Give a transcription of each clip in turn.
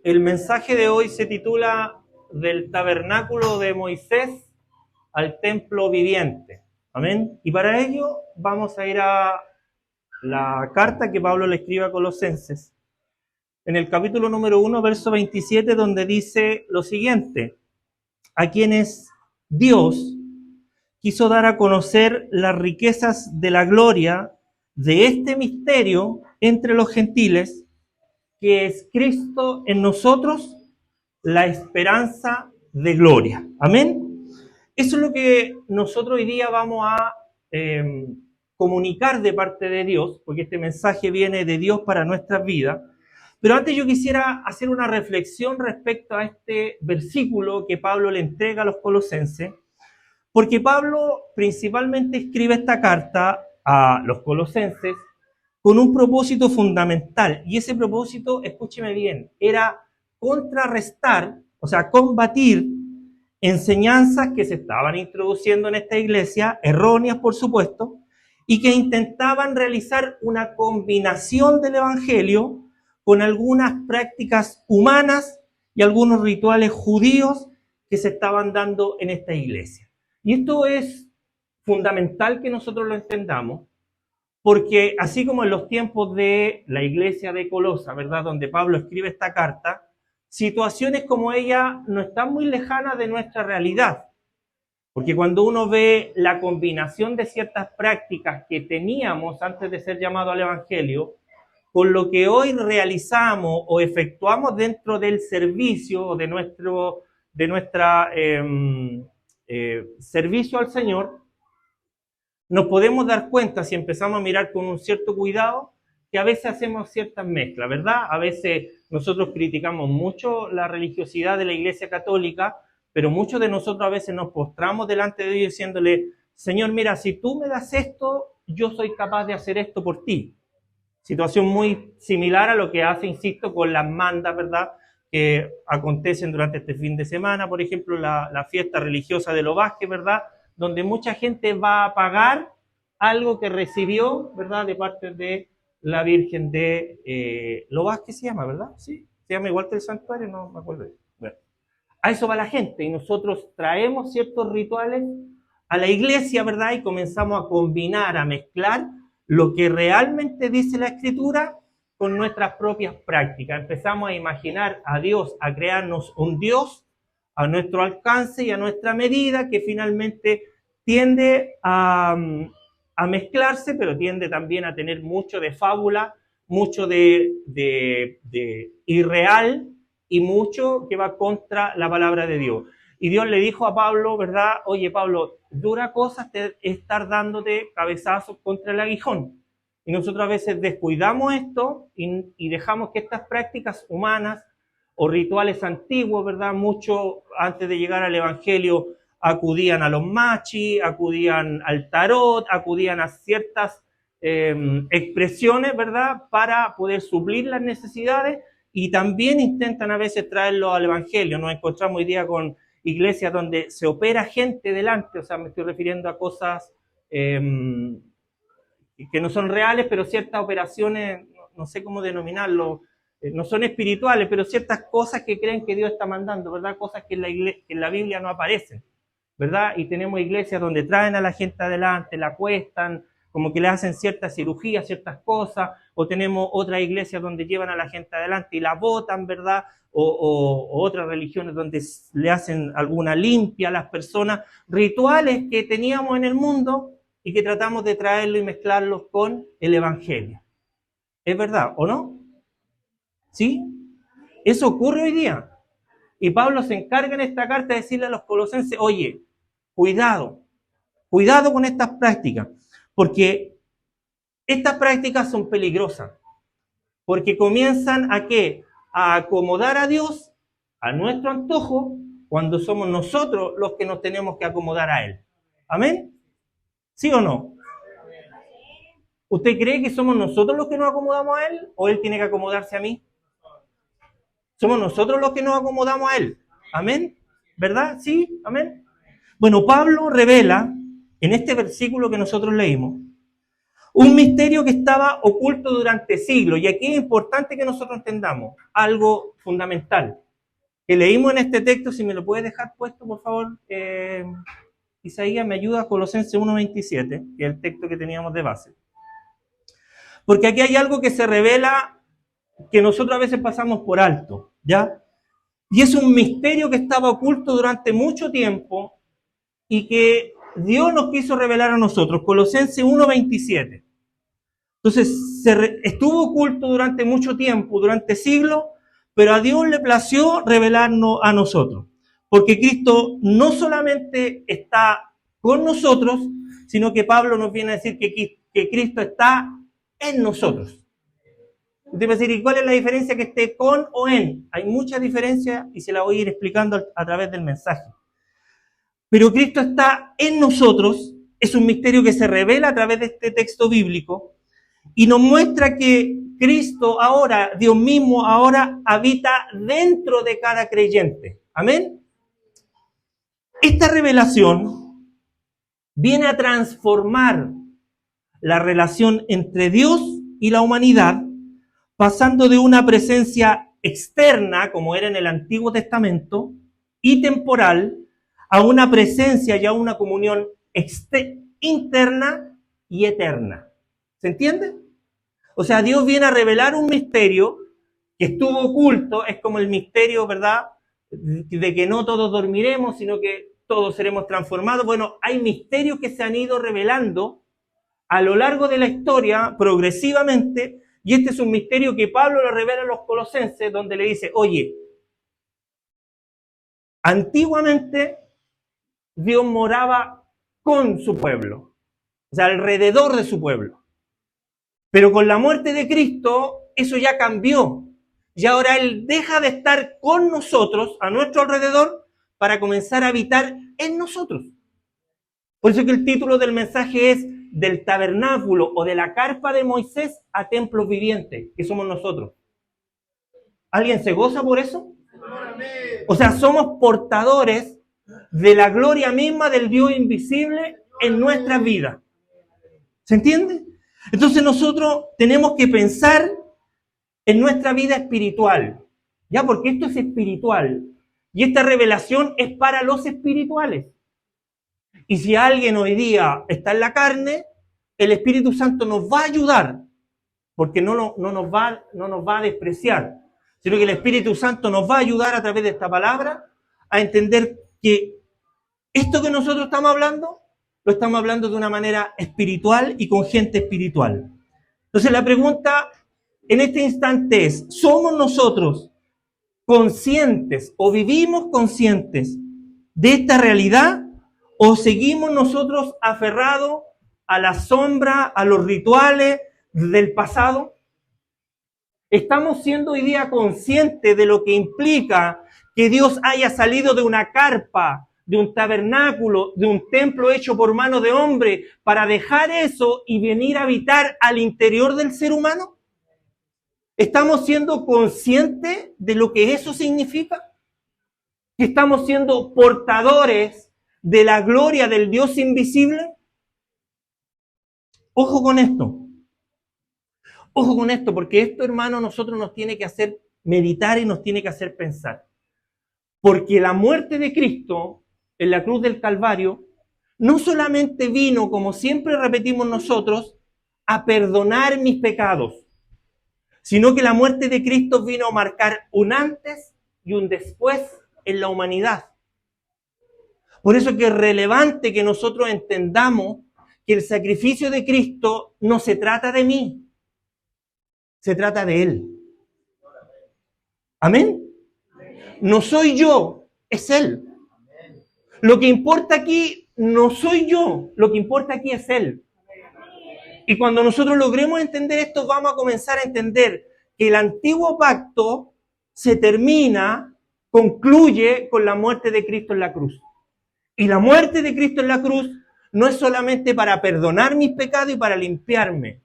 El mensaje de hoy se titula Del tabernáculo de Moisés al templo viviente. Amén. Y para ello vamos a ir a la carta que Pablo le escribe a Colosenses, en el capítulo número 1, verso 27, donde dice lo siguiente: a quienes Dios quiso dar a conocer las riquezas de la gloria de este misterio entre los gentiles, que es Cristo en nosotros, la esperanza de gloria. Amén. Eso es lo que nosotros hoy día vamos a comunicar de parte de Dios, porque este mensaje viene de Dios para nuestras vidas. Pero antes yo quisiera hacer una reflexión respecto a este versículo que Pablo le entrega a los colosenses, porque Pablo principalmente escribe esta carta a los colosenses con un propósito fundamental, y ese propósito, escúcheme bien, era contrarrestar, o sea, combatir enseñanzas que se estaban introduciendo en esta iglesia, erróneas por supuesto, y que intentaban realizar una combinación del evangelio con algunas prácticas humanas y algunos rituales judíos que se estaban dando en esta iglesia. Y esto es fundamental que nosotros lo entendamos, porque así como en los tiempos de la iglesia de Colosa, ¿verdad?, donde Pablo escribe esta carta, situaciones como ella no están muy lejanas de nuestra realidad. Porque cuando uno ve la combinación de ciertas prácticas que teníamos antes de ser llamados al evangelio, con lo que hoy realizamos o efectuamos dentro del servicio de nuestra servicio al Señor, nos podemos dar cuenta, si empezamos a mirar con un cierto cuidado, que a veces hacemos ciertas mezclas, ¿verdad? A veces nosotros criticamos mucho la religiosidad de la Iglesia Católica, pero muchos de nosotros a veces nos postramos delante de Dios diciéndole: Señor, mira, si tú me das esto, yo soy capaz de hacer esto por ti. Situación muy similar a lo que hace, insisto, con las mandas, ¿verdad?, que acontecen durante este fin de semana, por ejemplo, la fiesta religiosa de Lo Vázquez, ¿verdad?, donde mucha gente va a pagar algo que recibió, ¿verdad?, de parte de la Virgen de Lo Vázquez, se llama, ¿verdad? Sí, se llama igual que el santuario, no me acuerdo. Bueno, a eso va la gente, y nosotros traemos ciertos rituales a la iglesia, ¿verdad?, y comenzamos a combinar, a mezclar lo que realmente dice la Escritura con nuestras propias prácticas. Empezamos a imaginar a Dios, a crearnos un Dios a nuestro alcance y a nuestra medida, que finalmente tiende a mezclarse, pero tiende también a tener mucho de fábula, mucho de irreal y mucho que va contra la palabra de Dios. Y Dios le dijo a Pablo, ¿verdad? Oye, Pablo, dura cosa estar dándote cabezazos contra el aguijón. Y nosotros a veces descuidamos esto y dejamos que estas prácticas humanas o rituales antiguos, ¿verdad? Mucho antes de llegar al evangelio acudían a los machis, acudían al tarot, acudían a ciertas expresiones, ¿verdad?, para poder suplir las necesidades, y también intentan a veces traerlo al evangelio. Nos encontramos hoy día con iglesias donde se opera gente delante, o sea, me estoy refiriendo a cosas que no son reales, pero ciertas operaciones, no sé cómo denominarlo, no son espirituales, pero ciertas cosas que creen que Dios está mandando, ¿verdad? Cosas que en la Biblia no aparecen, ¿verdad? Y tenemos iglesias donde traen a la gente adelante, la acuestan, como que le hacen ciertas cirugías, ciertas cosas, o tenemos otras iglesias donde llevan a la gente adelante y la botan, ¿verdad? O otras religiones donde le hacen alguna limpia a las personas, rituales que teníamos en el mundo y que tratamos de traerlo y mezclarlos con el evangelio. ¿Es verdad o no? ¿Sí? Eso ocurre hoy día. Y Pablo se encarga en esta carta de decirle a los colosenses: oye, cuidado con estas prácticas, porque estas prácticas son peligrosas, porque comienzan ¿a qué? A acomodar a Dios a nuestro antojo, cuando somos nosotros los que nos tenemos que acomodar a Él. ¿Amén? ¿Sí o no? ¿Usted cree que somos nosotros los que nos acomodamos a Él, o Él tiene que acomodarse a mí? Somos nosotros los que nos acomodamos a Él. ¿Amén? ¿Verdad? ¿Sí? ¿Amén? Bueno, Pablo revela en este versículo que nosotros leímos Un misterio que estaba oculto durante siglos. Y aquí es importante que nosotros entendamos algo fundamental que leímos en este texto. Si me lo puedes dejar puesto, por favor, Isaías, me ayuda a Colosenses 1:27, que es el texto que teníamos de base. Porque aquí hay algo que se revela que nosotros a veces pasamos por alto, ¿ya? Y es un misterio que estaba oculto durante mucho tiempo y que Dios nos quiso revelar a nosotros. Colosenses 1:27. Entonces, estuvo oculto durante mucho tiempo, durante siglos, pero a Dios le plació revelarnos a nosotros. Porque Cristo no solamente está con nosotros, sino que Pablo nos viene a decir que Cristo está en nosotros. Usted va a decir, ¿y cuál es la diferencia que esté con o en? Hay mucha diferencia y se la voy a ir explicando a través del mensaje. Pero Cristo está en nosotros, es un misterio que se revela a través de este texto bíblico y nos muestra que Cristo ahora, Dios mismo ahora habita dentro de cada creyente. Amén. Esta revelación viene a transformar la relación entre Dios y la humanidad, pasando de una presencia externa, como era en el Antiguo Testamento, y temporal, a una presencia y a una comunión interna y eterna. ¿Se entiende? O sea, Dios viene a revelar un misterio que estuvo oculto, es como el misterio, ¿verdad?, de que no todos dormiremos, sino que todos seremos transformados. Bueno, hay misterios que se han ido revelando a lo largo de la historia, progresivamente, y este es un misterio que Pablo lo revela a los Colosenses, donde le dice, oye, antiguamente Dios moraba con su pueblo, o sea, alrededor de su pueblo. Pero con la muerte de Cristo, eso ya cambió. Y ahora Él deja de estar con nosotros, a nuestro alrededor, para comenzar a habitar en nosotros. Por eso que el título del mensaje es del tabernáculo o de la carpa de Moisés a templos vivientes, que somos nosotros. ¿Alguien se goza por eso? O sea, somos portadores de la gloria misma del Dios invisible en nuestras vidas. ¿Se entiende? Entonces nosotros tenemos que pensar en nuestra vida espiritual, ¿ya? Porque esto es espiritual y esta revelación es para los espirituales. Y si alguien hoy día está en la carne, el Espíritu Santo nos va a ayudar, porque no nos va a despreciar, sino que el Espíritu Santo nos va a ayudar a través de esta palabra a entender que esto que nosotros estamos hablando, lo estamos hablando de una manera espiritual y con gente espiritual. Entonces la pregunta en este instante es, ¿somos nosotros conscientes o vivimos conscientes de esta realidad o seguimos nosotros aferrados a la sombra, a los rituales del pasado? ¿Estamos siendo hoy día conscientes de lo que implica que Dios haya salido de una carpa, de un tabernáculo, de un templo hecho por mano de hombre, para dejar eso y venir a habitar al interior del ser humano? ¿Estamos siendo conscientes de lo que eso significa? ¿Que estamos siendo portadores de la gloria del Dios invisible? Ojo con esto. Ojo con esto, porque esto, hermano, nosotros nos tiene que hacer meditar y nos tiene que hacer pensar. Porque la muerte de Cristo en la cruz del Calvario no solamente vino, como siempre repetimos nosotros, a perdonar mis pecados, sino que la muerte de Cristo vino a marcar un antes y un después en la humanidad. Por eso que es relevante que nosotros entendamos que el sacrificio de Cristo no se trata de mí, se trata de Él. ¿Amén? No soy yo, es Él. Lo que importa aquí no soy yo, lo que importa aquí es Él. Y cuando nosotros logremos entender esto, vamos a comenzar a entender que el antiguo pacto se termina, concluye con la muerte de Cristo en la cruz. Y la muerte de Cristo en la cruz no es solamente para perdonar mis pecados y para limpiarme.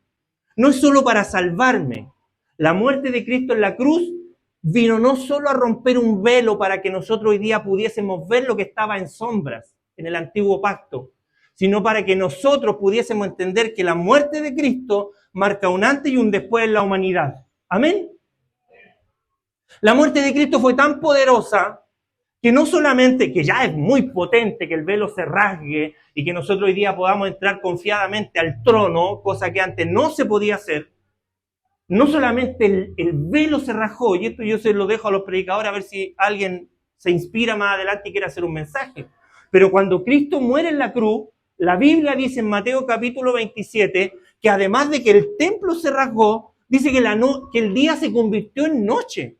No es solo para salvarme. La muerte de Cristo en la cruz vino no solo a romper un velo para que nosotros hoy día pudiésemos ver lo que estaba en sombras en el antiguo pacto, sino para que nosotros pudiésemos entender que la muerte de Cristo marca un antes y un después en la humanidad. Amén. La muerte de Cristo fue tan poderosa que no solamente, que ya es muy potente que el velo se rasgue y que nosotros hoy día podamos entrar confiadamente al trono, cosa que antes no se podía hacer. No solamente el velo se rajó, y esto yo se lo dejo a los predicadores a ver si alguien se inspira más adelante y quiere hacer un mensaje. Pero cuando Cristo muere en la cruz, la Biblia dice en Mateo capítulo 27 que además de que el templo se rasgó, dice que el día se convirtió en noche.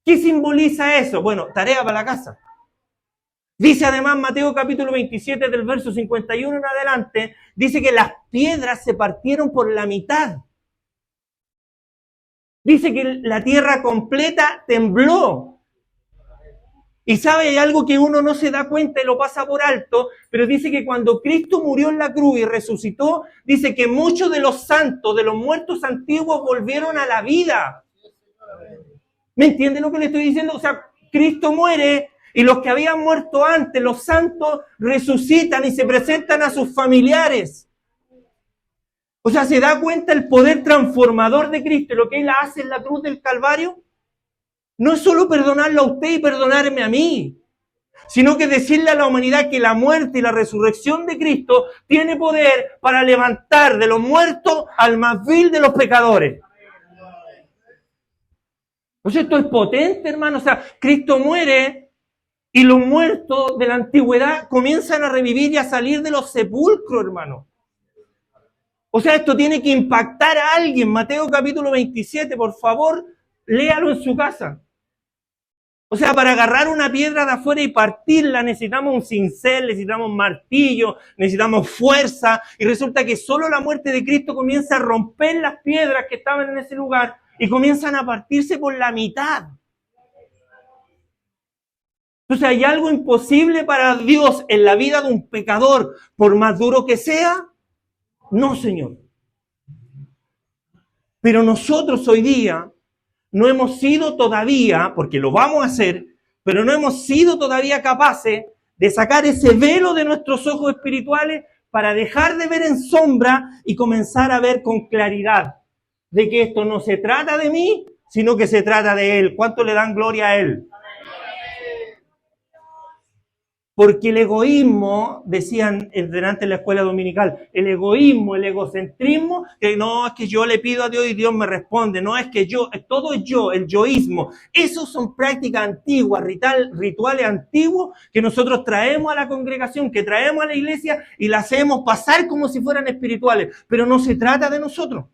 ¿Qué simboliza eso? Bueno, tarea para la casa. Dice además Mateo capítulo 27 del verso 51 en adelante, dice que las piedras se partieron por la mitad. Dice que la tierra completa tembló. Y sabe, hay algo que uno no se da cuenta y lo pasa por alto, pero dice que cuando Cristo murió en la cruz y resucitó, dice que muchos de los santos, de los muertos antiguos, volvieron a la vida. ¿Me entiende lo que le estoy diciendo? O sea, Cristo muere y los que habían muerto antes, los santos, resucitan y se presentan a sus familiares. O sea, ¿se da cuenta el poder transformador de Cristo y lo que Él hace en la cruz del Calvario? No es solo perdonarlo a usted y perdonarme a mí, sino que decirle a la humanidad que la muerte y la resurrección de Cristo tiene poder para levantar de los muertos al más vil de los pecadores. O sea, esto es potente, hermano. O sea, Cristo muere y los muertos de la antigüedad comienzan a revivir y a salir de los sepulcros, hermano. O sea, esto tiene que impactar a alguien. Mateo capítulo 27, por favor, léalo en su casa. O sea, para agarrar una piedra de afuera y partirla necesitamos un cincel, necesitamos un martillo, necesitamos fuerza. Y resulta que solo la muerte de Cristo comienza a romper las piedras que estaban en ese lugar y comienzan a partirse por la mitad. Entonces, ¿hay algo imposible para Dios en la vida de un pecador, por más duro que sea? No, Señor. Pero nosotros hoy día no hemos sido todavía, porque lo vamos a hacer, pero no hemos sido todavía capaces de sacar ese velo de nuestros ojos espirituales para dejar de ver en sombra y comenzar a ver con claridad de que esto no se trata de mí, sino que se trata de Él. ¿Cuánto le dan gloria a Él? Porque el egoísmo, decían delante de la escuela dominical, el egoísmo, el egocentrismo, que no es que yo le pido a Dios y Dios me responde, no es que yo, todo es yo, el yoísmo. Esos son prácticas antiguas, rituales antiguos que nosotros traemos a la congregación, que traemos a la iglesia y la hacemos pasar como si fueran espirituales, pero no se trata de nosotros.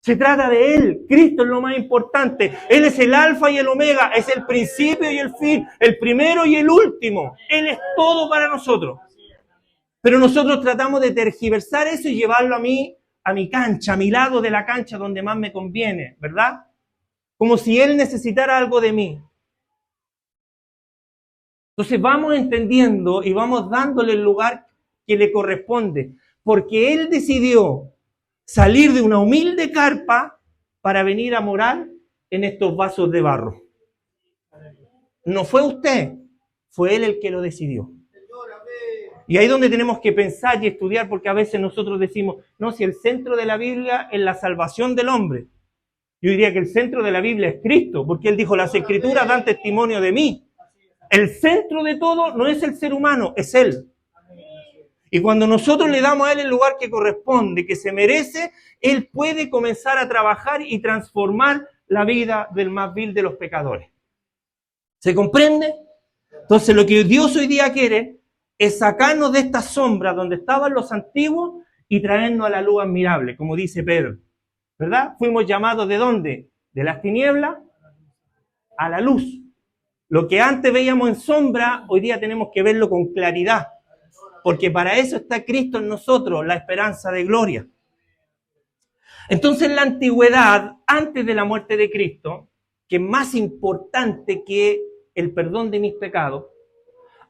Se trata de Él. Cristo es lo más importante. Él es el alfa y el omega, es el principio y el fin, el primero y el último. Él es todo para nosotros. Pero nosotros tratamos de tergiversar eso y llevarlo a mi cancha, a mi lado de la cancha donde más me conviene, ¿verdad? Como si Él necesitara algo de mí. Entonces vamos entendiendo y vamos dándole el lugar que le corresponde, porque Él decidió salir de una humilde carpa para venir a morar en estos vasos de barro. No fue usted, fue Él el que lo decidió. Y ahí es donde tenemos que pensar y estudiar, porque a veces nosotros decimos, no, si el centro de la Biblia es la salvación del hombre. Yo diría que el centro de la Biblia es Cristo, porque Él dijo, las Escrituras dan testimonio de mí. El centro de todo no es el ser humano, es Él. Y cuando nosotros le damos a Él el lugar que corresponde, que se merece, Él puede comenzar a trabajar y transformar la vida del más vil de los pecadores. ¿Se comprende? Entonces lo que Dios hoy día quiere es sacarnos de esta sombra donde estaban los antiguos y traernos a la luz admirable, como dice Pedro. ¿Verdad? Fuimos llamados ¿de dónde? De las tinieblas a la luz. Lo que antes veíamos en sombra, hoy día tenemos que verlo con claridad. Porque para eso está Cristo en nosotros, la esperanza de gloria. Entonces, en la antigüedad, antes de la muerte de Cristo, que es más importante que el perdón de mis pecados,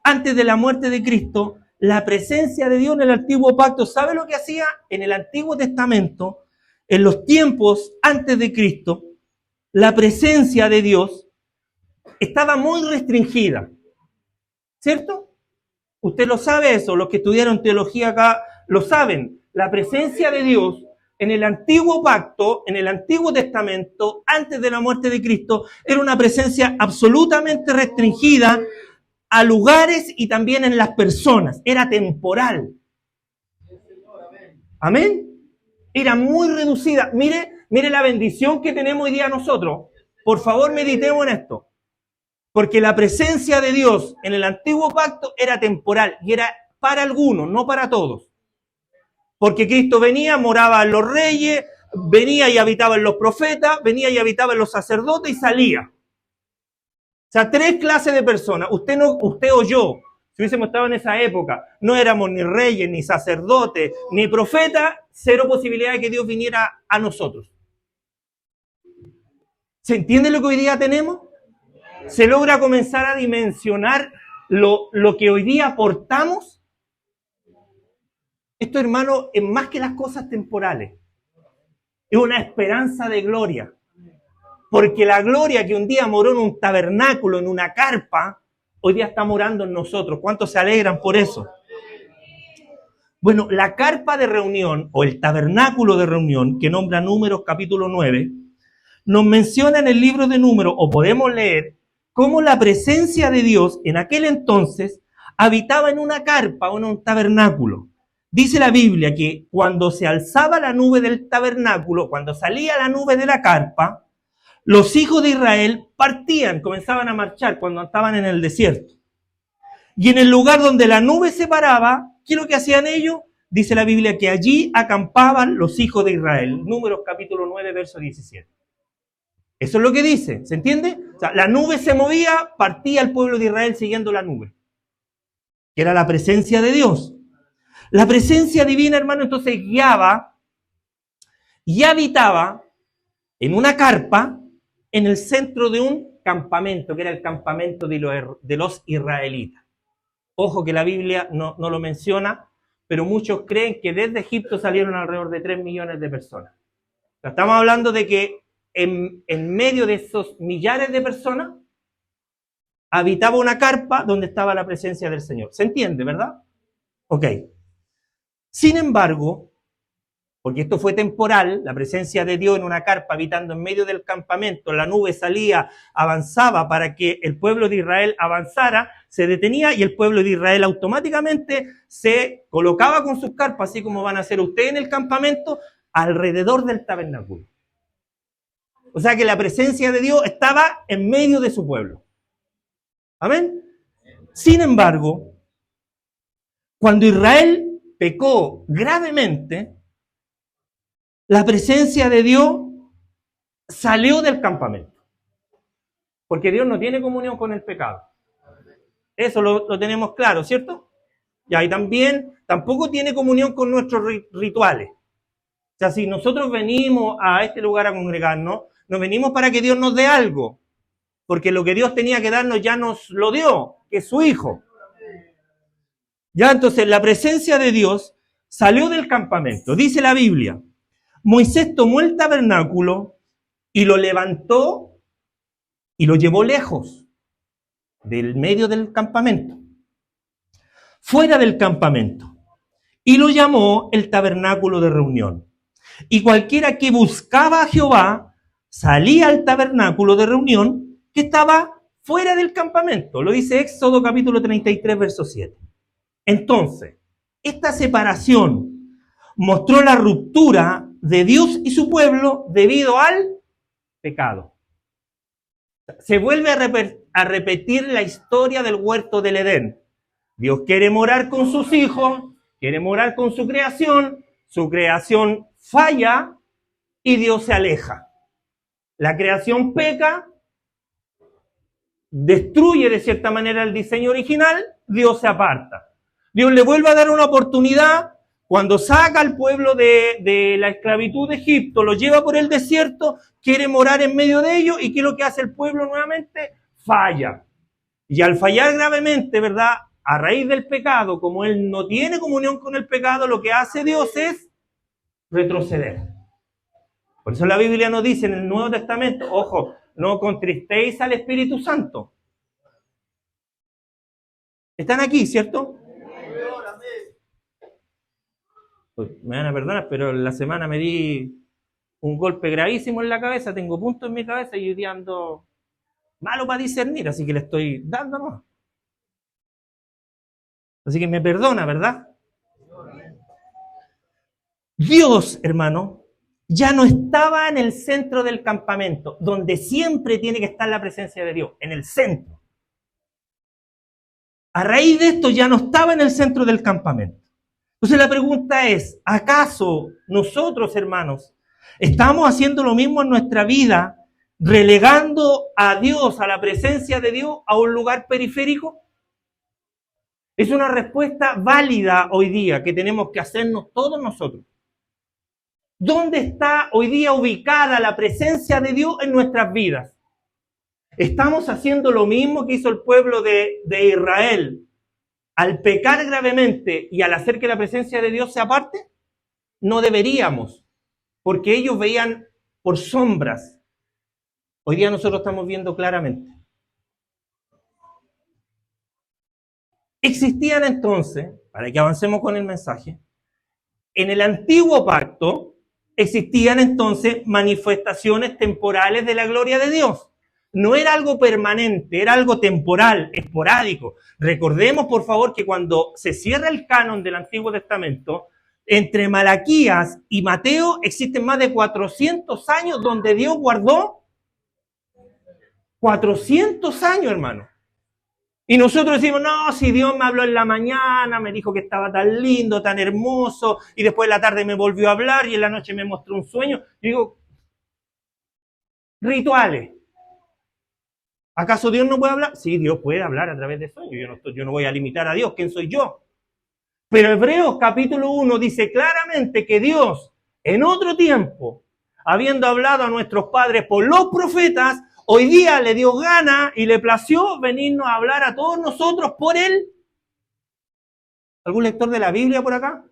antes de la muerte de Cristo, la presencia de Dios en el antiguo pacto, ¿sabe lo que hacía? En el Antiguo Testamento, en los tiempos antes de Cristo, la presencia de Dios estaba muy restringida. ¿Cierto? Usted lo sabe eso, los que estudiaron teología acá lo saben. La presencia de Dios en el antiguo pacto, en el Antiguo Testamento, antes de la muerte de Cristo, era una presencia absolutamente restringida a lugares y también en las personas. Era temporal. Amén. Era muy reducida. Mire la bendición que tenemos hoy día nosotros. Por favor, meditemos en esto. Porque la presencia de Dios en el antiguo pacto era temporal y era para algunos, no para todos. Porque Cristo venía, moraba en los reyes, venía y habitaba en los profetas, venía y habitaba en los sacerdotes y salía. O sea, 3 clases de personas. Usted o yo, si hubiésemos estado en esa época, no éramos ni reyes, ni sacerdotes, ni profetas, 0 posibilidad de que Dios viniera a nosotros. ¿Se entiende lo que hoy día tenemos? ¿Se logra comenzar a dimensionar lo que hoy día aportamos? Esto, hermano, es más que las cosas temporales. Es una esperanza de gloria. Porque la gloria que un día moró en un tabernáculo, en una carpa, hoy día está morando en nosotros. ¿Cuántos se alegran por eso? Bueno, la carpa de reunión, o el tabernáculo de reunión, que nombra Números capítulo 9, nos menciona en el libro de Números, o podemos leer, cómo la presencia de Dios en aquel entonces habitaba en una carpa o en un tabernáculo. Dice la Biblia que cuando se alzaba la nube del tabernáculo, cuando salía la nube de la carpa, los hijos de Israel partían, comenzaban a marchar cuando estaban en el desierto. Y en el lugar donde la nube se paraba, ¿qué es lo que hacían ellos? Dice la Biblia que allí acampaban los hijos de Israel. Números capítulo 9, verso 17. Eso es lo que dice, ¿se entiende? O sea, la nube se movía, partía el pueblo de Israel siguiendo la nube, que era la presencia de Dios. La presencia divina, hermano, entonces guiaba y habitaba en una carpa en el centro de un campamento, que era el campamento de los israelitas. Ojo que la Biblia no lo menciona, pero muchos creen que desde Egipto salieron alrededor de 3 millones de personas. O sea, estamos hablando de que en medio de esos millares de personas habitaba una carpa donde estaba la presencia del Señor. ¿Se entiende, verdad? Ok. Sin embargo, porque esto fue temporal, la presencia de Dios en una carpa habitando en medio del campamento, la nube salía, avanzaba para que el pueblo de Israel avanzara, se detenía y el pueblo de Israel automáticamente se colocaba con sus carpas, así como van a hacer ustedes en el campamento, alrededor del tabernáculo. O sea que la presencia de Dios estaba en medio de su pueblo. ¿Amén? Sin embargo, cuando Israel pecó gravemente, la presencia de Dios salió del campamento. Porque Dios no tiene comunión con el pecado. Eso lo tenemos claro, ¿cierto? Y también tampoco tiene comunión con nuestros rituales. O sea, si nosotros venimos a este lugar a congregarnos, nos venimos para que Dios nos dé algo. Porque lo que Dios tenía que darnos ya nos lo dio, que es su Hijo. Ya entonces la presencia de Dios salió del campamento. Dice la Biblia, Moisés tomó el tabernáculo y lo levantó y lo llevó lejos del medio del campamento, fuera del campamento, y lo llamó el tabernáculo de reunión. Y cualquiera que buscaba a Jehová salía al tabernáculo de reunión que estaba fuera del campamento. Lo dice Éxodo capítulo 33, verso 7. Entonces, esta separación mostró la ruptura de Dios y su pueblo debido al pecado. Se vuelve a repetir la historia del huerto del Edén. Dios quiere morar con sus hijos, quiere morar con su creación falla y Dios se aleja. La creación peca, destruye de cierta manera el diseño original, Dios se aparta. Dios le vuelve a dar una oportunidad cuando saca al pueblo de la esclavitud de Egipto, lo lleva por el desierto, quiere morar en medio de ellos y ¿qué es lo que hace el pueblo nuevamente? Falla. Y al fallar gravemente, ¿verdad? A raíz del pecado, como él no tiene comunión con el pecado, lo que hace Dios es retroceder. Por eso la Biblia nos dice en el Nuevo Testamento, ojo, no contristéis al Espíritu Santo. ¿Están aquí, cierto? Pues, me van a perdonar, pero en la semana me di un golpe gravísimo en la cabeza, tengo puntos en mi cabeza y hoy día ando malo para discernir, así que le estoy dando más. Así que me perdona, ¿verdad? Dios, hermano, ya no estaba en el centro del campamento, donde siempre tiene que estar la presencia de Dios, en el centro. A raíz de esto ya no estaba en el centro del campamento. Entonces la pregunta es, ¿acaso nosotros, hermanos, estamos haciendo lo mismo en nuestra vida, relegando a Dios, a la presencia de Dios, a un lugar periférico? Es una respuesta válida hoy día que tenemos que hacernos todos nosotros. ¿Dónde está hoy día ubicada la presencia de Dios en nuestras vidas? ¿Estamos haciendo lo mismo que hizo el pueblo de Israel al pecar gravemente y al hacer que la presencia de Dios se aparte? No deberíamos, porque ellos veían por sombras. Hoy día nosotros estamos viendo claramente. Existían entonces, para que avancemos con el mensaje, en el antiguo pacto existían entonces manifestaciones temporales de la gloria de Dios. No era algo permanente, era algo temporal, esporádico. Recordemos, por favor, que cuando se cierra el canon del Antiguo Testamento, entre Malaquías y Mateo existen más de 400 años donde Dios guardó 400 años, hermano. Y nosotros decimos, no, si Dios me habló en la mañana, me dijo que estaba tan lindo, tan hermoso, y después en la tarde me volvió a hablar y en la noche me mostró un sueño. Yo digo, rituales. ¿Acaso Dios no puede hablar? Sí, Dios puede hablar a través de sueños. Yo no voy a limitar a Dios. ¿Quién soy yo? Pero Hebreos capítulo 1 dice claramente que Dios, en otro tiempo, habiendo hablado a nuestros padres por los profetas, hoy día le dio gana y le plació venirnos a hablar a todos nosotros por él. ¿Algún lector de la Biblia por acá?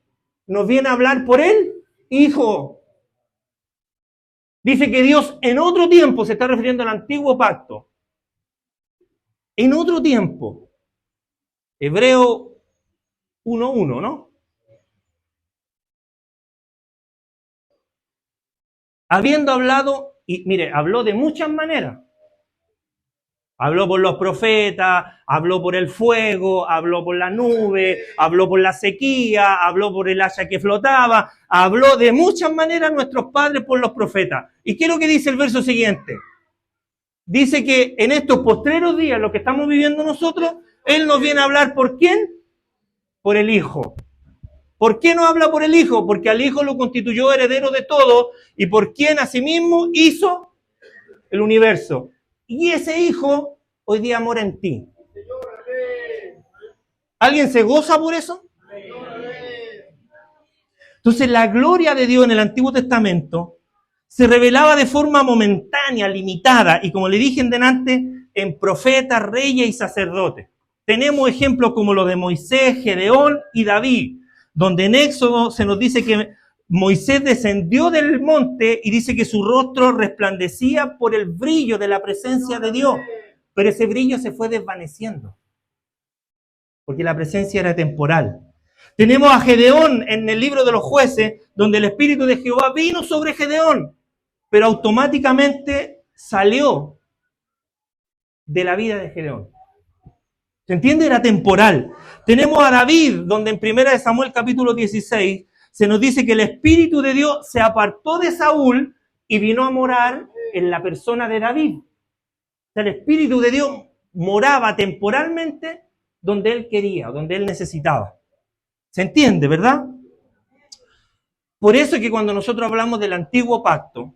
¿Nos viene a hablar por él? Hijo. Dice que Dios en otro tiempo, se está refiriendo al antiguo pacto, en otro tiempo, Hebreo 1:1, ¿no? Habiendo hablado, y mire, habló de muchas maneras. Habló por los profetas, habló por el fuego, habló por la nube, habló por la sequía, habló por el hacha que flotaba, habló de muchas maneras nuestros padres por los profetas. ¿Y qué es lo que dice el verso siguiente? Dice que en estos postreros días, lo que estamos viviendo nosotros, Él nos viene a hablar ¿por quién? Por el Hijo. ¿Por qué no habla por el Hijo? Porque al Hijo lo constituyó heredero de todo y por quien asimismo hizo el universo. Y ese Hijo hoy día mora en ti. ¿Alguien se goza por eso? Entonces la gloria de Dios en el Antiguo Testamento se revelaba de forma momentánea, limitada, y como le dije en delante, en profetas, reyes y sacerdotes. Tenemos ejemplos como los de Moisés, Gedeón y David, donde en Éxodo se nos dice que Moisés descendió del monte y dice que su rostro resplandecía por el brillo de la presencia de Dios, pero ese brillo se fue desvaneciendo, porque la presencia era temporal. Tenemos a Gedeón en el libro de los jueces, donde el Espíritu de Jehová vino sobre Gedeón, pero automáticamente salió de la vida de Gedeón. ¿Se entiende? Era temporal. Tenemos a David, donde en 1 Samuel capítulo 16 se nos dice que el Espíritu de Dios se apartó de Saúl y vino a morar en la persona de David. O sea, el Espíritu de Dios moraba temporalmente donde él quería, donde él necesitaba. ¿Se entiende, verdad? Por eso es que cuando nosotros hablamos del antiguo pacto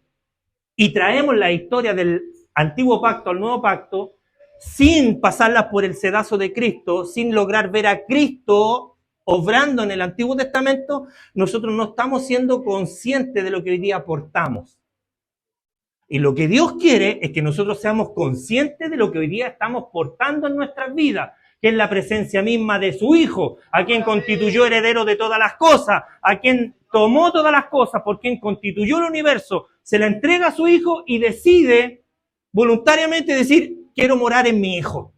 y traemos la historia del antiguo pacto al nuevo pacto, sin pasarlas por el sedazo de Cristo, sin lograr ver a Cristo obrando en el Antiguo Testamento, nosotros no estamos siendo conscientes de lo que hoy día aportamos. Y lo que Dios quiere es que nosotros seamos conscientes de lo que hoy día estamos portando en nuestras vidas, que es la presencia misma de su Hijo, a quien constituyó heredero de todas las cosas, a quien tomó todas las cosas, por quien constituyó el universo, se la entrega a su Hijo y decide voluntariamente decir, quiero morar en mi Hijo.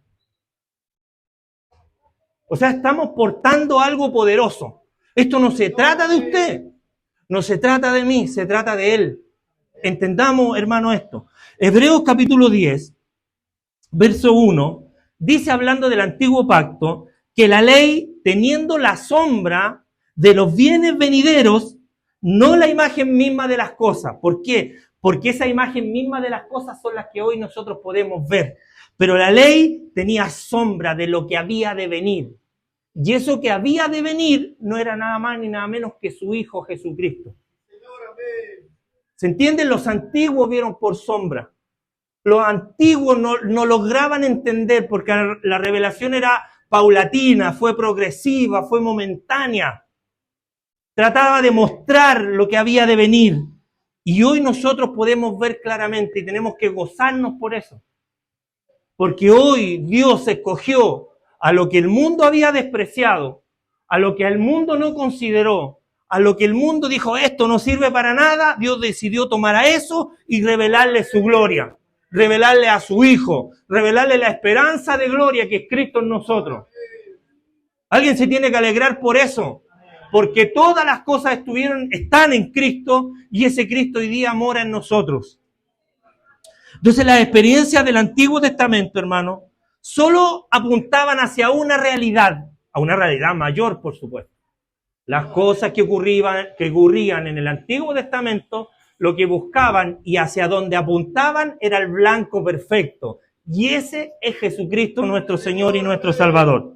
O sea, estamos portando algo poderoso. Esto no se trata de usted, no se trata de mí, se trata de Él. Entendamos, hermano, esto. Hebreos capítulo 10, verso 1, dice, hablando del antiguo pacto, que la ley, teniendo la sombra de los bienes venideros, no la imagen misma de las cosas. ¿Por qué? Porque esa imagen misma de las cosas son las que hoy nosotros podemos ver. Pero la ley tenía sombra de lo que había de venir. Y eso que había de venir no era nada más ni nada menos que su Hijo Jesucristo. ¿Se entiende? Los antiguos vieron por sombra. Los antiguos no lograban entender porque la revelación era paulatina, fue progresiva, fue momentánea. Trataba de mostrar lo que había de venir. Y hoy nosotros podemos ver claramente y tenemos que gozarnos por eso. Porque hoy Dios escogió a lo que el mundo había despreciado, a lo que el mundo no consideró, a lo que el mundo dijo, esto no sirve para nada. Dios decidió tomar a eso y revelarle su gloria, revelarle a su Hijo, revelarle la esperanza de gloria que es Cristo en nosotros. Alguien se tiene que alegrar por eso, porque todas las cosas están en Cristo y ese Cristo hoy día mora en nosotros. Entonces las experiencias del Antiguo Testamento, hermano, solo apuntaban hacia una realidad, a una realidad mayor, por supuesto. Las cosas que ocurrían en el Antiguo Testamento, lo que buscaban y hacia donde apuntaban era el blanco perfecto. Y ese es Jesucristo, nuestro Señor y nuestro Salvador.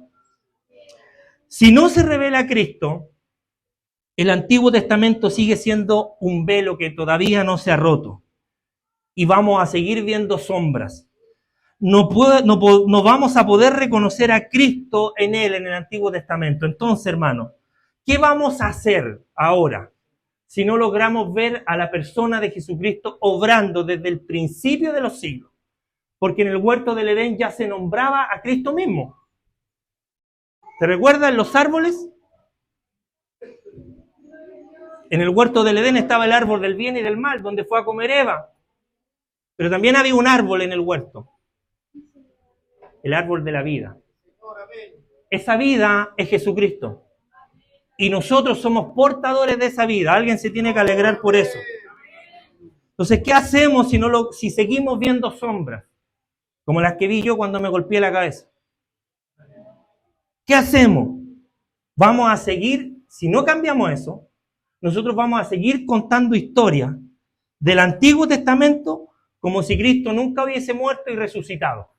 Si no se revela Cristo, el Antiguo Testamento sigue siendo un velo que todavía no se ha roto. Y vamos a seguir viendo sombras. No vamos a poder reconocer a Cristo en él, en el Antiguo Testamento. Entonces, hermano, ¿qué vamos a hacer ahora si no logramos ver a la persona de Jesucristo obrando desde el principio de los siglos? Porque en el huerto del Edén ya se nombraba a Cristo mismo. ¿Te recuerdan los árboles? En el huerto del Edén estaba el árbol del bien y del mal, donde fue a comer Eva. Pero también había un árbol en el huerto. El árbol de la vida. Esa vida es Jesucristo. Y nosotros somos portadores de esa vida. Alguien se tiene que alegrar por eso. Entonces, ¿qué hacemos si seguimos viendo sombras? Como las que vi yo cuando me golpeé la cabeza. ¿Qué hacemos? Vamos a seguir, si no cambiamos eso, nosotros vamos a seguir contando historias del Antiguo Testamento como si Cristo nunca hubiese muerto y resucitado.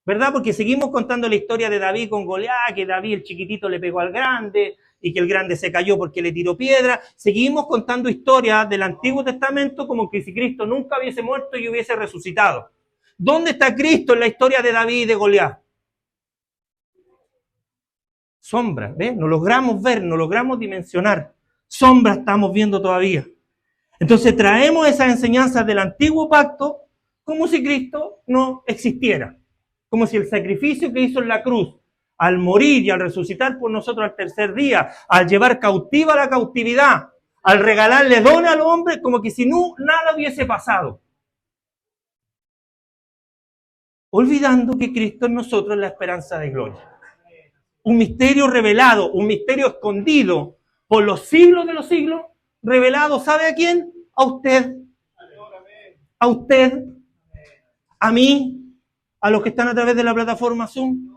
¿Verdad? Porque seguimos contando la historia de David con Goliat, que David el chiquitito le pegó al grande y que el grande se cayó porque le tiró piedra. Seguimos contando historias del Antiguo Testamento como que si Cristo nunca hubiese muerto y hubiese resucitado. ¿Dónde está Cristo en la historia de David y de Goliat? Sombras, ¿ves? No logramos ver, no logramos dimensionar. Sombras estamos viendo todavía. Entonces traemos esas enseñanzas del antiguo pacto como si Cristo no existiera. Como si el sacrificio que hizo en la cruz, al morir y al resucitar por nosotros al tercer día, al llevar cautiva la cautividad, al regalarle dones al hombre, como que si no, nada hubiese pasado. Olvidando que Cristo en nosotros es la esperanza de gloria. Un misterio revelado, un misterio escondido por los siglos de los siglos, revelado, ¿sabe a quién? A usted. A usted. A mí. A los que están a través de la plataforma Zoom.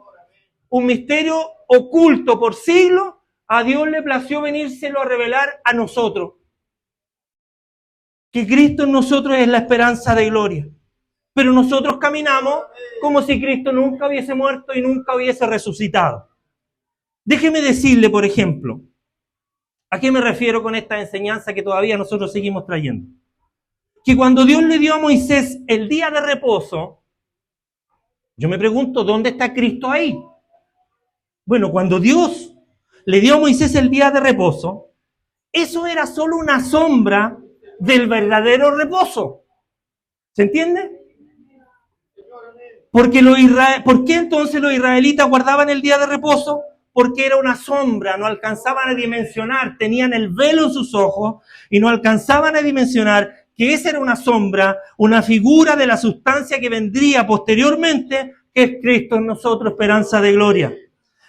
Un misterio oculto por siglos, a Dios le plació venírselo a revelar a nosotros. Que Cristo en nosotros es la esperanza de gloria. Pero nosotros caminamos como si Cristo nunca hubiese muerto y nunca hubiese resucitado. Déjeme decirle, por ejemplo, ¿a qué me refiero con esta enseñanza que todavía nosotros seguimos trayendo? Que cuando Dios le dio a Moisés el día de reposo, yo me pregunto, ¿dónde está Cristo ahí? Bueno, cuando Dios le dio a Moisés el día de reposo, eso era solo una sombra del verdadero reposo. ¿Se entiende? ¿Por qué entonces los israelitas guardaban el día de reposo? Porque era una sombra, no alcanzaban a dimensionar, tenían el velo en sus ojos y no alcanzaban a dimensionar que esa era una sombra, una figura de la sustancia que vendría posteriormente, que es Cristo en nosotros, esperanza de gloria.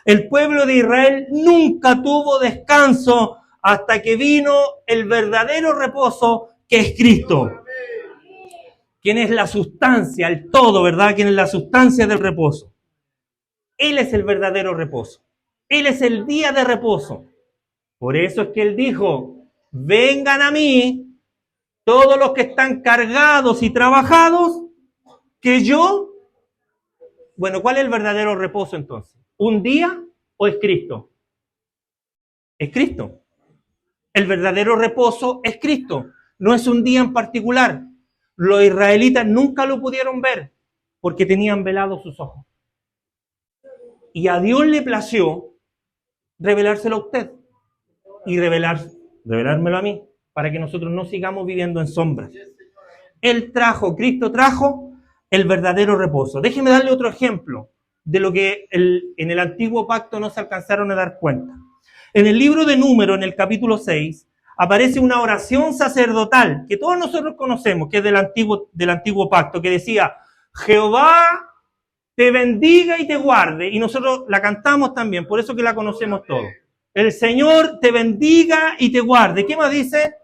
El pueblo de Israel nunca tuvo descanso hasta que vino el verdadero reposo, que es Cristo. ¿Quién es la sustancia, el todo, verdad? ¿Quién es la sustancia del reposo? Él es el verdadero reposo. Él es el día de reposo. Por eso es que Él dijo, vengan a mí todos los que están cargados y trabajados, que yo... Bueno, ¿cuál es el verdadero reposo entonces? ¿Un día o es Cristo? Es Cristo. El verdadero reposo es Cristo. No es un día en particular. Los israelitas nunca lo pudieron ver porque tenían velados sus ojos. Y a Dios le plació revelárselo a usted y revelármelo a mí, para que nosotros no sigamos viviendo en sombras. Cristo trajo el verdadero reposo. Déjeme darle otro ejemplo de lo que en el antiguo pacto no se alcanzaron a dar cuenta. En el libro de Números, en el capítulo 6, aparece una oración sacerdotal que todos nosotros conocemos, que es del antiguo pacto, que decía, Jehová te bendiga y te guarde. Y nosotros la cantamos también, por eso que la conocemos todos. El Señor te bendiga y te guarde. ¿Qué más dice?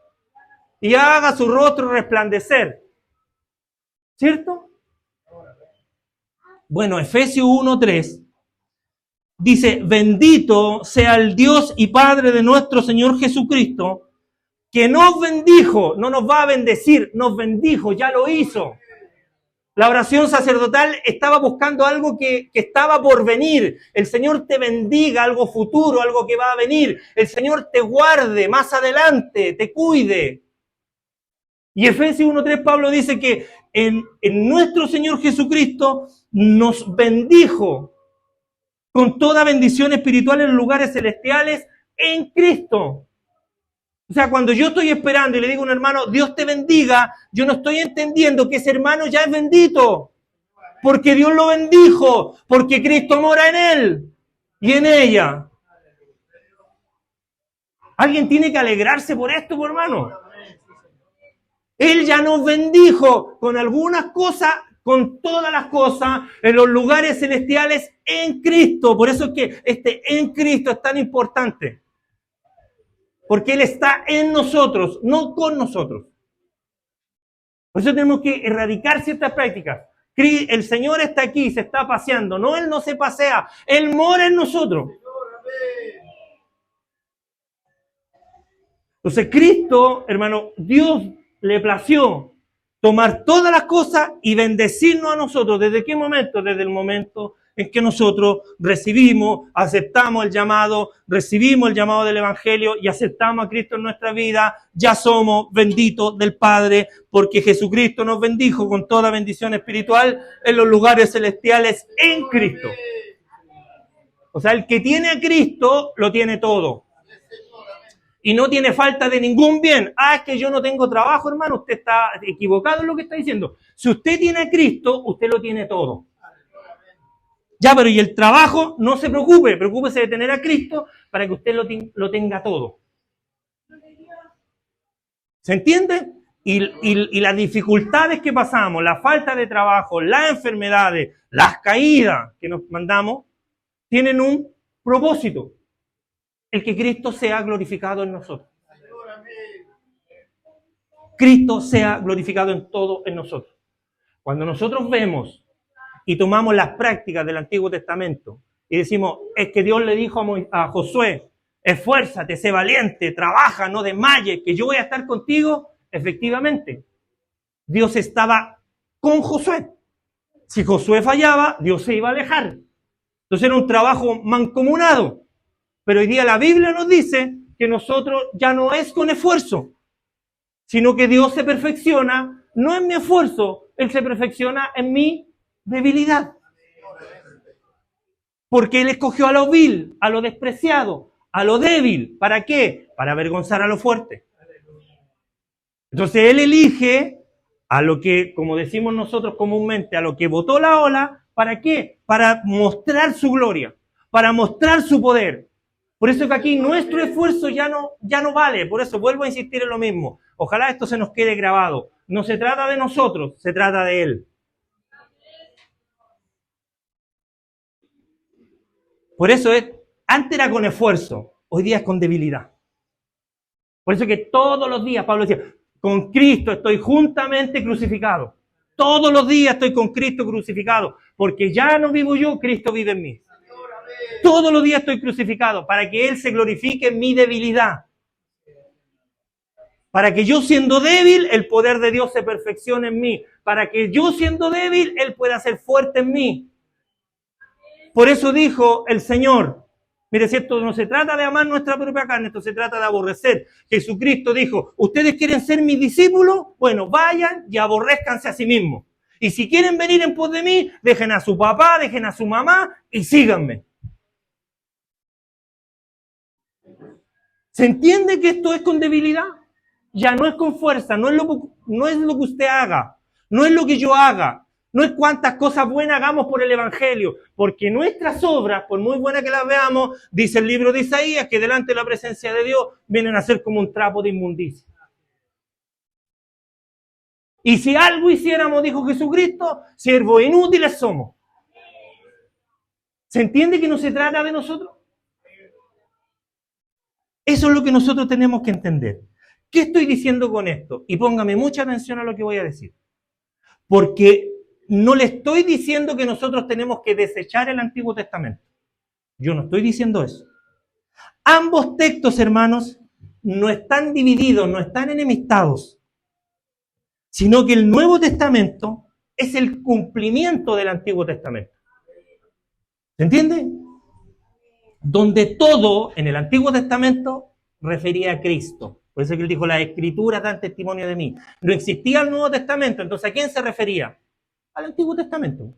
Y haga su rostro resplandecer. ¿Cierto? Bueno, Efesios 1:3 dice, bendito sea el Dios y Padre de nuestro Señor Jesucristo, que nos bendijo, no nos va a bendecir, nos bendijo, ya lo hizo. La oración sacerdotal estaba buscando algo que estaba por venir. El Señor te bendiga, algo futuro, algo que va a venir. El Señor te guarde más adelante, te cuide. Y Efesios 1:3 Pablo dice que en nuestro Señor Jesucristo nos bendijo con toda bendición espiritual en los lugares celestiales en Cristo. O sea, cuando yo estoy esperando y le digo a un hermano, Dios te bendiga, yo no estoy entendiendo que ese hermano ya es bendito. Porque Dios lo bendijo, porque Cristo mora en él y en ella. Alguien tiene que alegrarse por esto, por hermano. Él ya nos bendijo con algunas cosas, con todas las cosas, en los lugares celestiales en Cristo. Por eso es que en Cristo es tan importante. Porque Él está en nosotros, no con nosotros. Por eso tenemos que erradicar ciertas prácticas. El Señor está aquí, se está paseando. No, Él no se pasea, Él mora en nosotros. Entonces Cristo, hermano, Dios le plació tomar todas las cosas y bendecirnos a nosotros. ¿Desde qué momento? Desde el momento en que nosotros aceptamos el llamado, recibimos el llamado del Evangelio y aceptamos a Cristo en nuestra vida, ya somos benditos del Padre, porque Jesucristo nos bendijo con toda bendición espiritual en los lugares celestiales en Cristo. O sea, el que tiene a Cristo, lo tiene todo. Y no tiene falta de ningún bien. Es que yo no tengo trabajo, hermano. Usted está equivocado en lo que está diciendo. Si usted tiene a Cristo, usted lo tiene todo. Ya, pero y el trabajo, no se preocupe. Preocúpese de tener a Cristo para que usted lo tenga todo. ¿Se entiende? Y las dificultades que pasamos, la falta de trabajo, las enfermedades, las caídas que nos mandamos, tienen un propósito. El que Cristo sea glorificado en nosotros. Cristo sea glorificado en todo en nosotros. Cuando nosotros vemos y tomamos las prácticas del Antiguo Testamento y decimos, es que Dios le dijo a Josué, esfuérzate, sé valiente, trabaja, no desmayes, que yo voy a estar contigo. Efectivamente, Dios estaba con Josué. Si Josué fallaba, Dios se iba a alejar. Entonces era un trabajo mancomunado. Pero hoy día la Biblia nos dice que nosotros ya no es con esfuerzo, sino que Dios se perfecciona, no en mi esfuerzo, Él se perfecciona en mi debilidad. Porque Él escogió a lo vil, a lo despreciado, a lo débil. ¿Para qué? Para avergonzar a lo fuerte. Entonces Él elige a lo que, como decimos nosotros comúnmente, a lo que botó la ola. ¿Para qué? Para mostrar su gloria, para mostrar su poder. Por eso que aquí nuestro esfuerzo ya no vale. Por eso vuelvo a insistir en lo mismo. Ojalá esto se nos quede grabado. No se trata de nosotros, se trata de Él. Por eso antes era con esfuerzo, hoy día es con debilidad. Por eso que todos los días Pablo decía, con Cristo estoy juntamente crucificado. Todos los días estoy con Cristo crucificado, porque ya no vivo yo, Cristo vive en mí. Todos los días estoy crucificado para que Él se glorifique en mi debilidad. Para que yo siendo débil, el poder de Dios se perfeccione en mí. Para que yo siendo débil, Él pueda ser fuerte en mí. Por eso dijo el Señor, mire, si esto no se trata de amar nuestra propia carne, esto se trata de aborrecer. Jesucristo dijo, ¿ustedes quieren ser mis discípulos? Bueno, vayan y aborrezcanse a sí mismos. Y si quieren venir en pos de mí, dejen a su papá, dejen a su mamá y síganme. ¿Se entiende que esto es con debilidad? Ya no es con fuerza, no es lo que usted haga, no es lo que yo haga, no es cuántas cosas buenas hagamos por el Evangelio, porque nuestras obras, por muy buenas que las veamos, dice el libro de Isaías, que delante de la presencia de Dios vienen a ser como un trapo de inmundicia. Y si algo hiciéramos, dijo Jesucristo, siervos inútiles somos. ¿Se entiende que no se trata de nosotros? Eso es lo que nosotros tenemos que entender. ¿Qué estoy diciendo con esto? Y póngame mucha atención a lo que voy a decir. Porque no le estoy diciendo que nosotros tenemos que desechar el Antiguo Testamento. Yo no estoy diciendo eso. Ambos textos, hermanos, no están divididos, no están enemistados, sino que el Nuevo Testamento es el cumplimiento del Antiguo Testamento. ¿Se entiende? Donde todo en el Antiguo Testamento refería a Cristo. Por eso que él dijo, las Escrituras dan testimonio de mí. No existía el Nuevo Testamento, entonces ¿a quién se refería? Al Antiguo Testamento.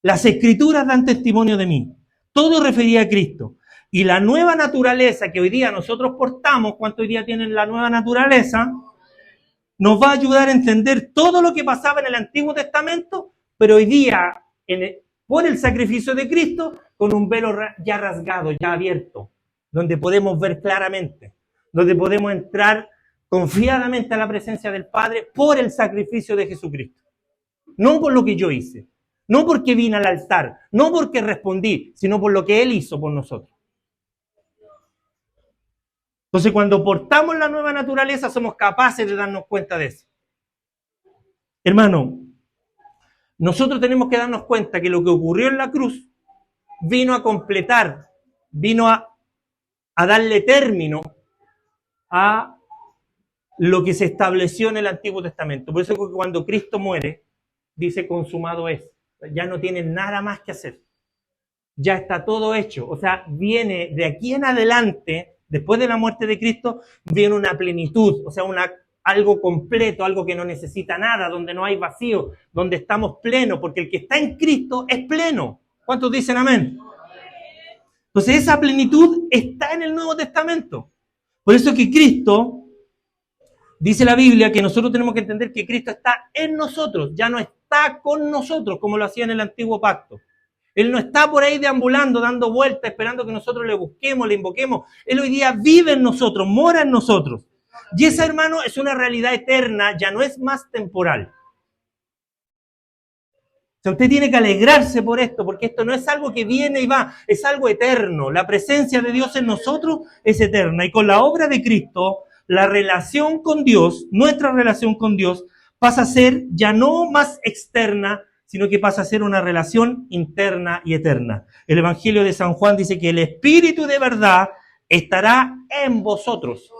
Las Escrituras dan testimonio de mí. Todo refería a Cristo. Y la nueva naturaleza que hoy día nosotros portamos, ¿cuánto hoy día tienen la nueva naturaleza? Nos va a ayudar a entender todo lo que pasaba en el Antiguo Testamento, pero hoy día, por el sacrificio de Cristo, con un velo ya rasgado, ya abierto, donde podemos ver claramente, donde podemos entrar confiadamente a la presencia del Padre por el sacrificio de Jesucristo. No por lo que yo hice, no porque vine al altar, no porque respondí, sino por lo que Él hizo por nosotros. Entonces, cuando portamos la nueva naturaleza, somos capaces de darnos cuenta de eso. Hermano, nosotros tenemos que darnos cuenta que lo que ocurrió en la cruz vino a completar, vino a darle término a lo que se estableció en el Antiguo Testamento. Por eso que cuando Cristo muere, dice consumado es. Ya no tiene nada más que hacer. Ya está todo hecho. O sea, viene de aquí en adelante, después de la muerte de Cristo, viene una plenitud, o sea, algo completo, algo que no necesita nada, donde no hay vacío, donde estamos plenos, porque el que está en Cristo es pleno. ¿Cuántos dicen amén? Entonces esa plenitud está en el Nuevo Testamento. Por eso que Cristo, dice la Biblia, que nosotros tenemos que entender que Cristo está en nosotros, ya no está con nosotros como lo hacía en el Antiguo Pacto. Él no está por ahí deambulando, dando vueltas, esperando que nosotros le busquemos, le invoquemos. Él hoy día vive en nosotros, mora en nosotros. Y esa, hermano, es una realidad eterna, ya no es más temporal. O sea, usted tiene que alegrarse por esto, porque esto no es algo que viene y va, es algo eterno. La presencia de Dios en nosotros es eterna. Y con la obra de Cristo, la relación con Dios, nuestra relación con Dios, pasa a ser ya no más externa, sino que pasa a ser una relación interna y eterna. El Evangelio de San Juan dice que el Espíritu de verdad estará en vosotros.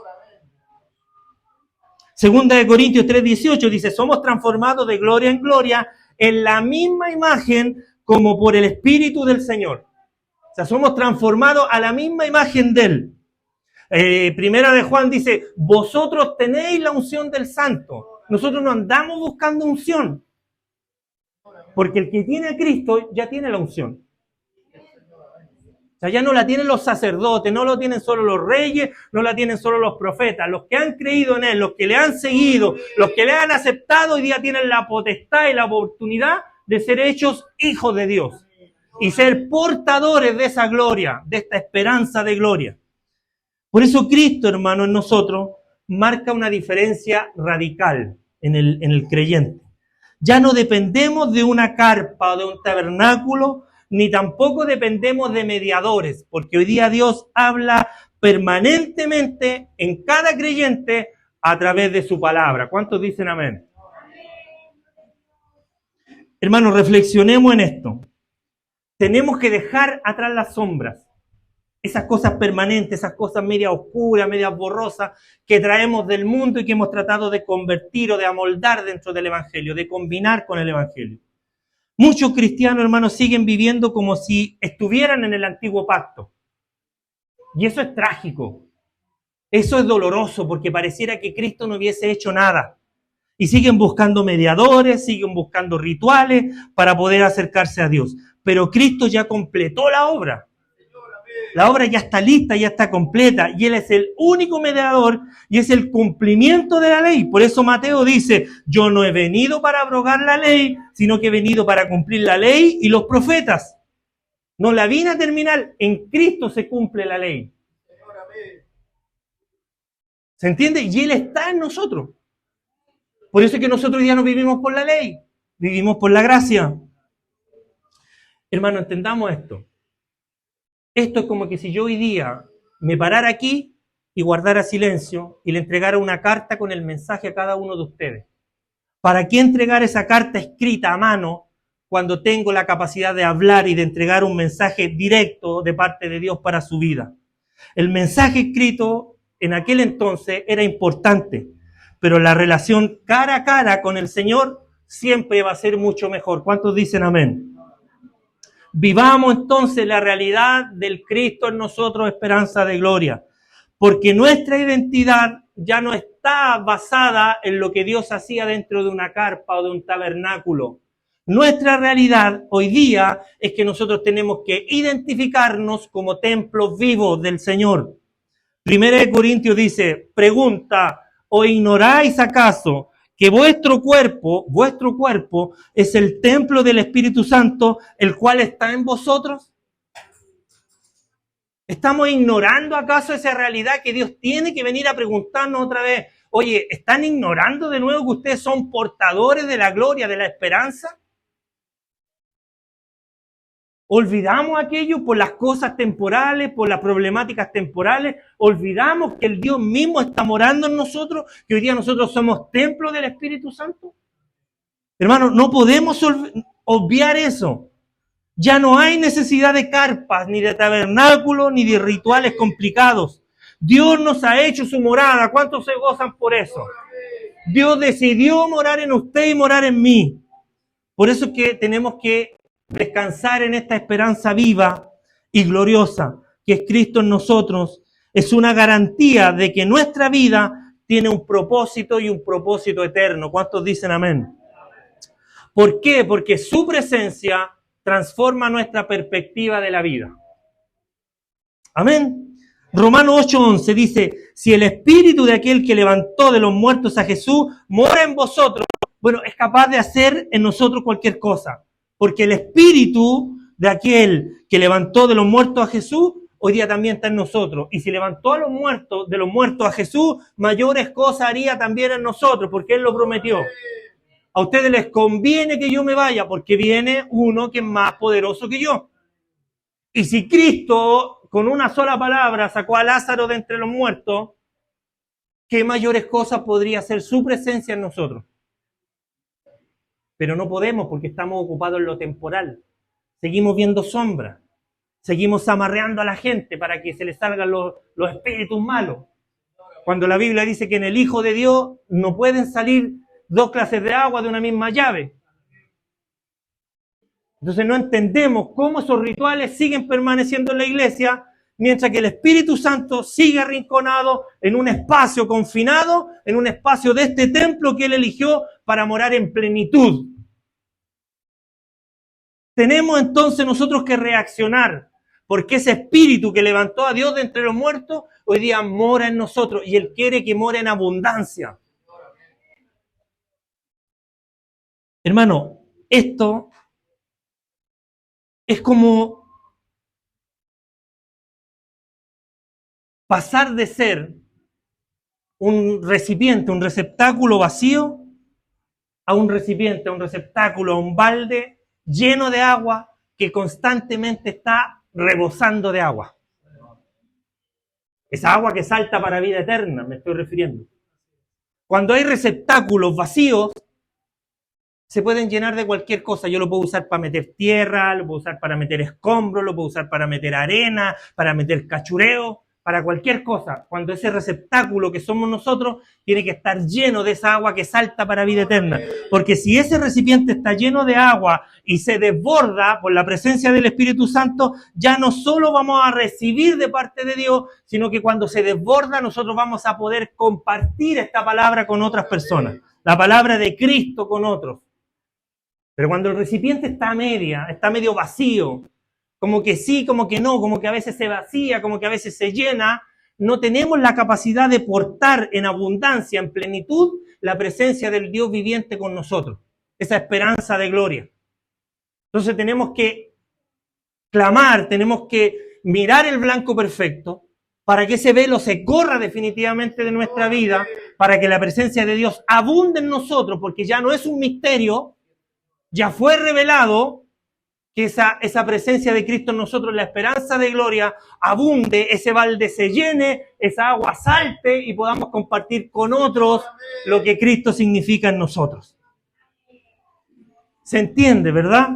Segunda de Corintios 3:18 dice, somos transformados de gloria en gloria en la misma imagen como por el Espíritu del Señor. O sea, somos transformados a la misma imagen de Él. Primera de Juan dice, vosotros tenéis la unción del Santo. Nosotros no andamos buscando unción. Porque el que tiene a Cristo ya tiene la unción. O sea, ya no la tienen los sacerdotes, no lo tienen solo los reyes, no la tienen solo los profetas. Los que han creído en Él, los que le han seguido, los que le han aceptado, hoy día tienen la potestad y la oportunidad de ser hechos hijos de Dios. Y ser portadores de esa gloria, de esta esperanza de gloria. Por eso Cristo, hermano, en nosotros, marca una diferencia radical en el creyente. Ya no dependemos de una carpa o de un tabernáculo, ni tampoco dependemos de mediadores, porque hoy día Dios habla permanentemente en cada creyente a través de su palabra. ¿Cuántos dicen amén? Hermanos, reflexionemos en esto. Tenemos que dejar atrás las sombras, esas cosas permanentes, esas cosas medias oscuras, medias borrosas que traemos del mundo y que hemos tratado de convertir o de amoldar dentro del Evangelio, de combinar con el Evangelio. Muchos cristianos, hermanos, siguen viviendo como si estuvieran en el antiguo pacto. Y eso es trágico. Eso es doloroso porque pareciera que Cristo no hubiese hecho nada. Y siguen buscando mediadores, siguen buscando rituales para poder acercarse a Dios. Pero Cristo ya completó la obra. La obra ya está lista, ya está completa. Y Él es el único mediador y es el cumplimiento de la ley. Por eso Mateo dice, yo no he venido para abrogar la ley, sino que he venido para cumplir la ley y los profetas. No la vine a terminar. En Cristo se cumple la ley. ¿Se entiende? Y Él está en nosotros. Por eso es que nosotros ya no vivimos por la ley, vivimos por la gracia. Hermano, entendamos esto. Esto es como que si yo hoy día me parara aquí y guardara silencio y le entregara una carta con el mensaje a cada uno de ustedes. ¿Para qué entregar esa carta escrita a mano cuando tengo la capacidad de hablar y de entregar un mensaje directo de parte de Dios para su vida? El mensaje escrito en aquel entonces era importante, pero la relación cara a cara con el Señor siempre va a ser mucho mejor. ¿Cuántos dicen amén? Vivamos entonces la realidad del Cristo en nosotros, esperanza de gloria, porque nuestra identidad ya no está basada en lo que Dios hacía dentro de una carpa o de un tabernáculo. Nuestra realidad hoy día es que nosotros tenemos que identificarnos como templos vivos del Señor. Primera de Corintios dice, pregunta, ¿o ignoráis acaso que vuestro cuerpo es el templo del Espíritu Santo, el cual está en vosotros? ¿Estamos ignorando acaso esa realidad que Dios tiene que venir a preguntarnos otra vez? Oye, ¿están ignorando de nuevo que ustedes son portadores de la gloria, de la esperanza? Olvidamos aquello por las cosas temporales, por las problemáticas temporales. Olvidamos que el Dios mismo está morando en nosotros, que hoy día nosotros somos templo del Espíritu Santo. Hermanos, no podemos obviar eso. Ya no hay necesidad de carpas, ni de tabernáculos, ni de rituales complicados. Dios nos ha hecho su morada. ¿Cuántos se gozan por eso? Dios decidió morar en usted y morar en mí. Por eso es que tenemos que descansar en esta esperanza viva y gloriosa que es Cristo en nosotros. Es una garantía de que nuestra vida tiene un propósito y un propósito eterno. ¿Cuántos dicen amén? ¿Por qué? Porque su presencia transforma nuestra perspectiva de la vida. Amén. Romanos 8:11 dice, si el espíritu de aquel que levantó de los muertos a Jesús mora en vosotros, bueno, es capaz de hacer en nosotros cualquier cosa. Porque el espíritu de aquel que levantó de los muertos a Jesús, hoy día también está en nosotros. Y si levantó a los muertos, de los muertos a Jesús, mayores cosas haría también en nosotros, porque Él lo prometió. A ustedes les conviene que yo me vaya, porque viene uno que es más poderoso que yo. Y si Cristo, con una sola palabra, sacó a Lázaro de entre los muertos, ¿qué mayores cosas podría hacer su presencia en nosotros? Pero no podemos porque estamos ocupados en lo temporal. Seguimos viendo sombras. Seguimos amarreando a la gente para que se les salgan los espíritus malos. Cuando la Biblia dice que en el Hijo de Dios no pueden salir dos clases de agua de una misma llave. Entonces no entendemos cómo esos rituales siguen permaneciendo en la iglesia mientras que el Espíritu Santo sigue arrinconado en un espacio confinado, en un espacio de este templo que Él eligió para morar en plenitud. Tenemos entonces nosotros que reaccionar, porque ese Espíritu que levantó a Dios de entre los muertos, hoy día mora en nosotros y Él quiere que more en abundancia. Hermano, esto es como pasar de ser un recipiente, un receptáculo vacío, a un recipiente, a un receptáculo, a un balde lleno de agua que constantemente está rebosando de agua. Esa agua que salta para vida eterna, me estoy refiriendo. Cuando hay receptáculos vacíos, se pueden llenar de cualquier cosa. Yo lo puedo usar para meter tierra, lo puedo usar para meter escombros, lo puedo usar para meter arena, para meter cachureo, para cualquier cosa. Cuando ese receptáculo que somos nosotros tiene que estar lleno de esa agua que salta para vida eterna. Porque si ese recipiente está lleno de agua y se desborda por la presencia del Espíritu Santo, ya no solo vamos a recibir de parte de Dios, sino que cuando se desborda nosotros vamos a poder compartir esta palabra con otras personas. La palabra de Cristo con otros. Pero cuando el recipiente está a media, está medio vacío, como que sí, como que no, como que a veces se vacía, como que a veces se llena, no tenemos la capacidad de portar en abundancia, en plenitud, la presencia del Dios viviente con nosotros, esa esperanza de gloria. Entonces tenemos que clamar, tenemos que mirar el blanco perfecto, para que ese velo se corra definitivamente de nuestra vida, para que la presencia de Dios abunde en nosotros, porque ya no es un misterio, ya fue revelado que esa presencia de Cristo en nosotros, la esperanza de gloria, abunde, ese balde se llene, esa agua salte y podamos compartir con otros lo que Cristo significa en nosotros. ¿Se entiende, verdad?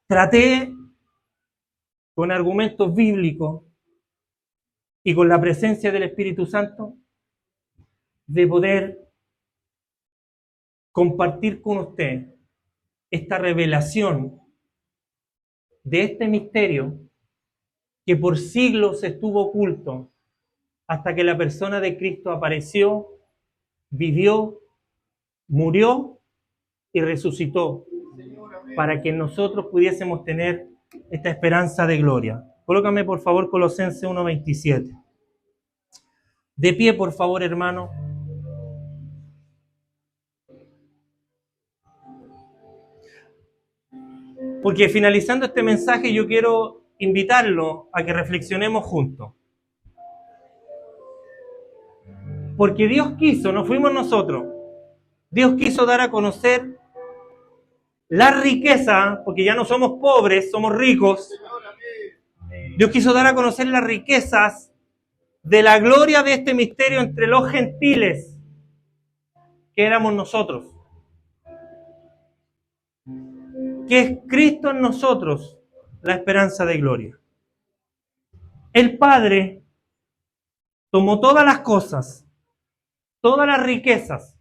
Traté con argumentos bíblicos y con la presencia del Espíritu Santo de poder compartir con usted esta revelación de este misterio que por siglos estuvo oculto hasta que la persona de Cristo apareció, vivió, murió y resucitó para que nosotros pudiésemos tener esta esperanza de gloria. Colócame por favor Colosenses 1:27. De pie por favor, hermano. Porque finalizando este mensaje yo quiero invitarlo a que reflexionemos juntos. Porque Dios quiso, no fuimos nosotros. Dios quiso dar a conocer la riqueza, porque ya no somos pobres, somos ricos. Dios quiso dar a conocer las riquezas de la gloria de este misterio entre los gentiles, que éramos nosotros. Que es Cristo en nosotros, la esperanza de gloria. El Padre tomó todas las cosas, todas las riquezas,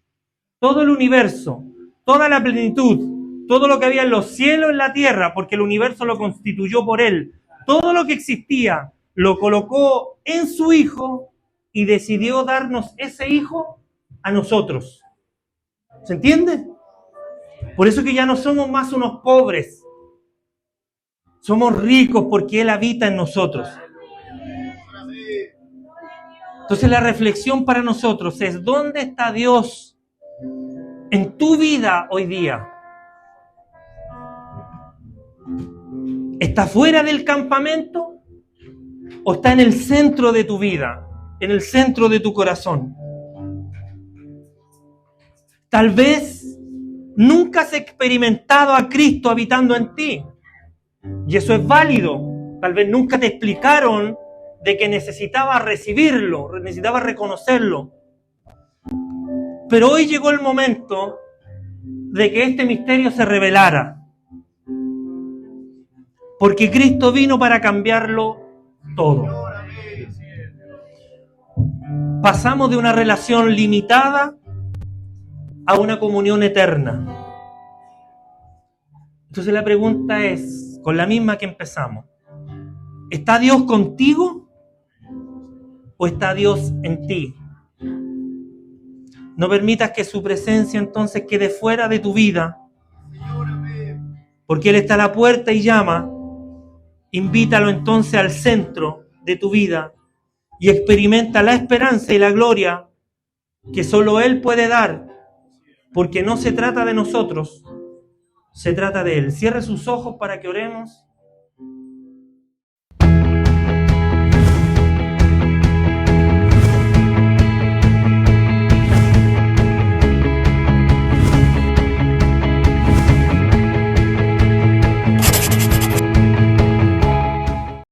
todo el universo, toda la plenitud, todo lo que había en los cielos, en la tierra, porque el universo lo constituyó por Él. Todo lo que existía lo colocó en su Hijo y decidió darnos ese Hijo a nosotros. ¿Se entiende? Por eso que ya no somos más unos pobres. Somos ricos porque Él habita en nosotros. Entonces la reflexión para nosotros es: ¿dónde está Dios en tu vida hoy día? ¿Está fuera del campamento o está en el centro de tu vida, en el centro de tu corazón? Tal vez nunca has experimentado a Cristo habitando en ti. Y eso es válido. Tal vez nunca te explicaron de que necesitabas recibirlo, necesitabas reconocerlo. Pero hoy llegó el momento de que este misterio se revelara. Porque Cristo vino para cambiarlo todo. Pasamos de una relación limitada a una comunión eterna. Entonces la pregunta es, con la misma que empezamos: ¿está Dios contigo o está Dios en ti? No permitas que su presencia entonces quede fuera de tu vida, porque Él está a la puerta y llama. Invítalo entonces al centro de tu vida y experimenta la esperanza y la gloria que solo Él puede dar, porque no se trata de nosotros, se trata de Él. Cierre sus ojos para que oremos.